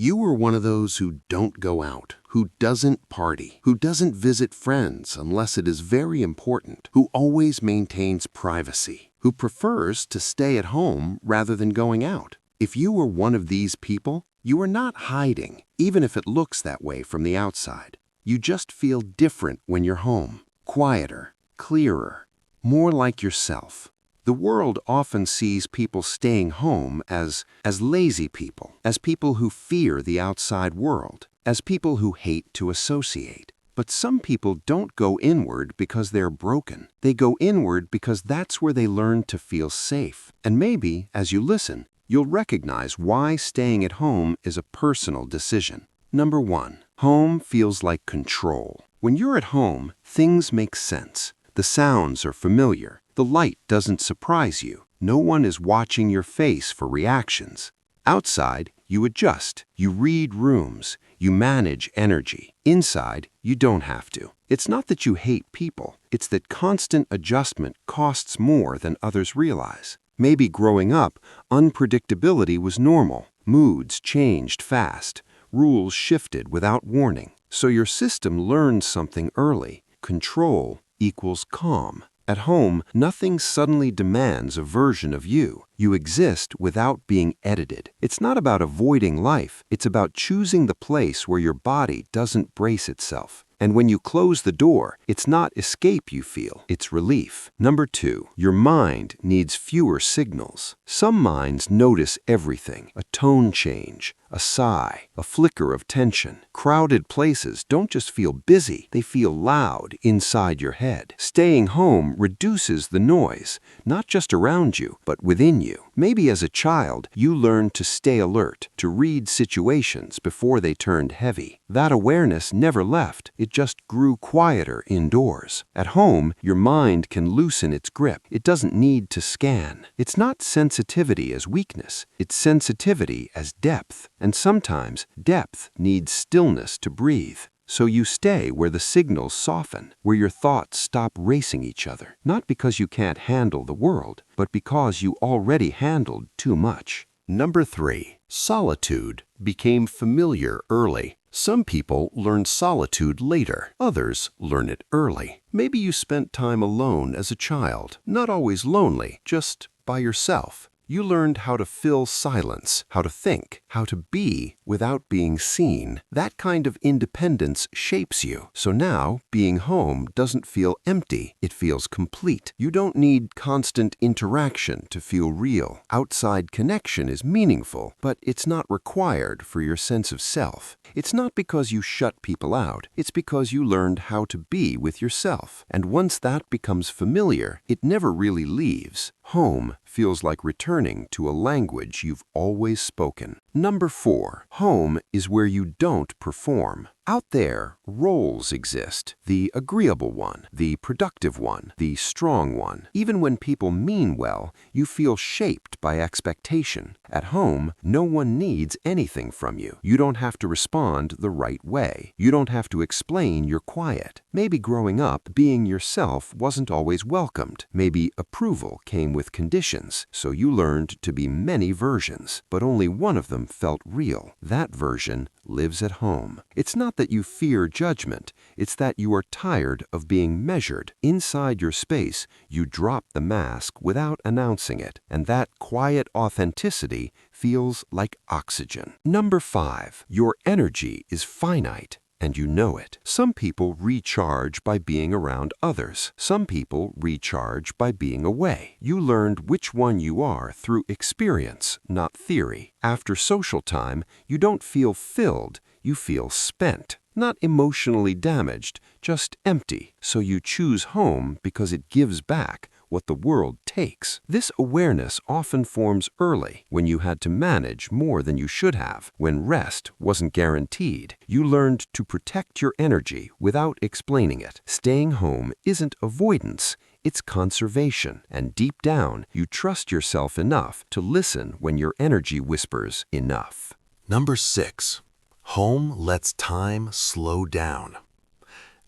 You were one of those who don't go out, who doesn't party, who doesn't visit friends unless it is very important, who always maintains privacy, who prefers to stay at home rather than going out. If you were one of these people, you are not hiding, even if it looks that way from the outside. You just feel different when you're home, quieter, clearer, more like yourself. The world often sees people staying home as lazy people, as people who fear the outside world, as people who hate to associate. But some people don't go inward because they're broken. They go inward because that's where they learn to feel safe. And maybe, as you listen, you'll recognize why staying at home is a personal decision. Number 1, home feels like control. When you're at home, things make sense. The sounds are familiar. The light doesn't surprise you. No one is watching your face for reactions. Outside, you adjust. You read rooms. You manage energy. Inside, you don't have to. It's not that you hate people. It's that constant adjustment costs more than others realize. Maybe growing up, unpredictability was normal. Moods changed fast. Rules shifted without warning. So your system learned something early. Control equals calm. At home, nothing suddenly demands a version of you. You exist without being edited. It's not about avoiding life. It's about choosing the place where your body doesn't brace itself. And when you close the door, it's not escape you feel, it's relief. Number 2, your mind needs fewer signals. Some minds notice everything, a tone change, a sigh, a flicker of tension. Crowded places don't just feel busy, they feel loud inside your head. Staying home reduces the noise, not just around you, but within you. Maybe as a child, you learned to stay alert, to read situations before they turned heavy. That awareness never left. It just grew quieter indoors. At home, your mind can loosen its grip. It doesn't need to scan. It's not sensitivity as weakness. It's sensitivity as depth. And sometimes, depth needs stillness to breathe. So you stay where the signals soften, where your thoughts stop racing each other. Not because you can't handle the world, but because you already handled too much. Number 3, solitude became familiar early. Some people learn solitude later. Others learn it early. Maybe you spent time alone as a child, not always lonely, just by yourself. You learned how to fill silence, how to think, how to be without being seen. That kind of independence shapes you. So now, being home doesn't feel empty, it feels complete. You don't need constant interaction to feel real. Outside connection is meaningful, but it's not required for your sense of self. It's not because you shut people out, it's because you learned how to be with yourself. And once that becomes familiar, it never really leaves. Home feels like returning to a language you've always spoken. Number 4, home is where you don't perform. Out there, roles exist. The agreeable one, the productive one, the strong one. Even when people mean well, you feel shaped by expectation. At home, no one needs anything from you. You don't have to respond the right way. You don't have to explain you're quiet. Maybe growing up, being yourself wasn't always welcomed. Maybe approval came with conditions, so you learned to be many versions, but only one of them felt real. That version lives at home. It's not that you fear judgment, it's that you are tired of being measured. Inside your space, you drop the mask without announcing it, and that quiet authenticity feels like oxygen. Number 5, your energy is finite. And you know it. Some people recharge by being around others. Some people recharge by being away. You learned which one you are through experience, not theory. After social time, you don't feel filled, you feel spent. Not emotionally damaged, just empty. So you choose home because it gives back what the world takes. This awareness often forms early, when you had to manage more than you should have, when rest wasn't guaranteed. You learned to protect your energy without explaining it. Staying home isn't avoidance, it's conservation. And deep down, you trust yourself enough to listen when your energy whispers enough. Number 6, home lets time slow down.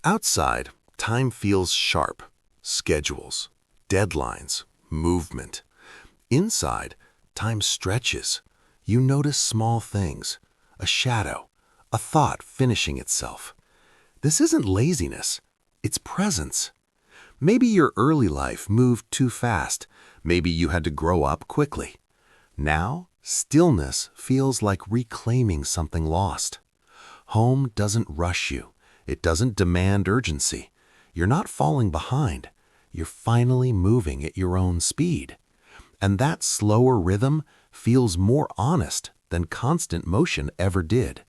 Outside, time feels sharp. Schedules, deadlines, movement. Inside, time stretches. You notice small things. a shadow, a thought finishing itself. This isn't laziness, it's presence. Maybe your early life moved too fast. Maybe you had to grow up quickly. Now, stillness feels like reclaiming something lost. Home doesn't rush you. It doesn't demand urgency. You're not falling behind. You're finally moving at your own speed. And that slower rhythm feels more honest than constant motion ever did.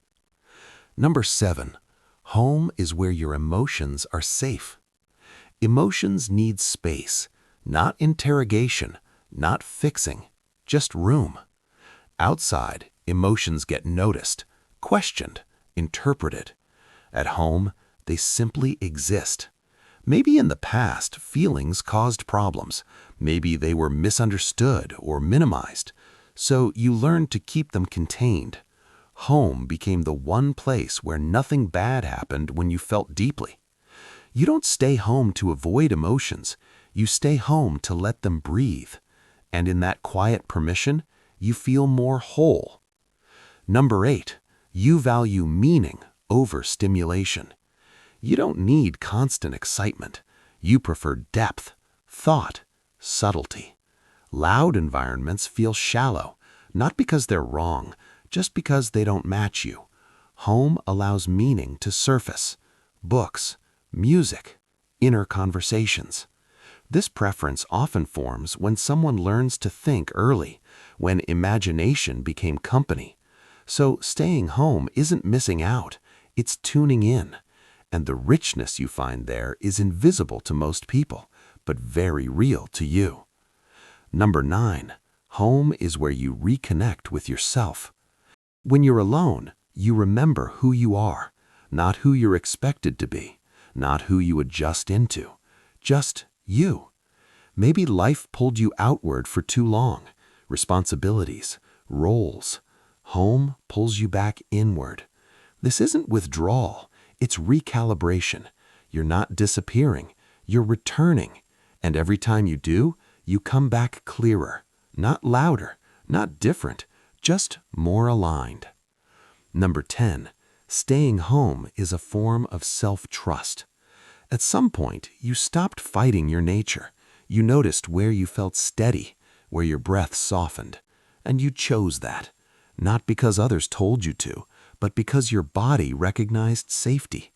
Number 7, home is where your emotions are safe. Emotions need space, not interrogation, not fixing, just room. Outside, emotions get noticed, questioned, interpreted. At home, they simply exist. Maybe in the past, feelings caused problems. Maybe they were misunderstood or minimized. So you learned to keep them contained. Home became the one place where nothing bad happened when you felt deeply. You don't stay home to avoid emotions. You stay home to let them breathe. And in that quiet permission, you feel more whole. Number 8, you value meaning over stimulation. You don't need constant excitement. You prefer depth, thought, subtlety. Loud environments feel shallow, not because they're wrong, just because they don't match you. Home allows meaning to surface. Books, music, inner conversations. This preference often forms when someone learns to think early, when imagination became company. So staying home isn't missing out, it's tuning in. And the richness you find there is invisible to most people, but very real to you. Number 9, home is where you reconnect with yourself. When you're alone, you remember who you are, not who you're expected to be, not who you adjust into, just you. Maybe life pulled you outward for too long. Responsibilities, roles. Home pulls you back inward. This isn't withdrawal, it's recalibration. You're not disappearing, you're returning. And every time you do, you come back clearer, not louder, not different, just more aligned. Number 10, staying home is a form of self-trust. At some point, you stopped fighting your nature. You noticed where you felt steady, where your breath softened, and you chose that, not because others told you to, but because your body recognized safety.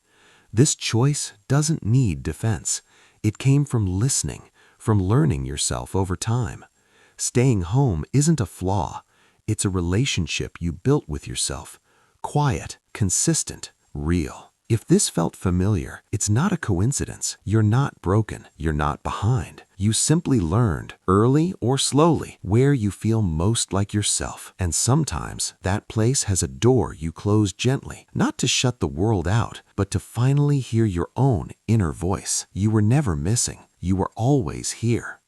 This choice doesn't need defense. It came from listening, from learning yourself over time. Staying home isn't a flaw. It's a relationship you built with yourself. Quiet, consistent, real. If this felt familiar, it's not a coincidence. You're not broken. You're not behind. You simply learned, early or slowly, where you feel most like yourself. And sometimes that place has a door you close gently, not to shut the world out, but to finally hear your own inner voice. You were never missing. You were always here.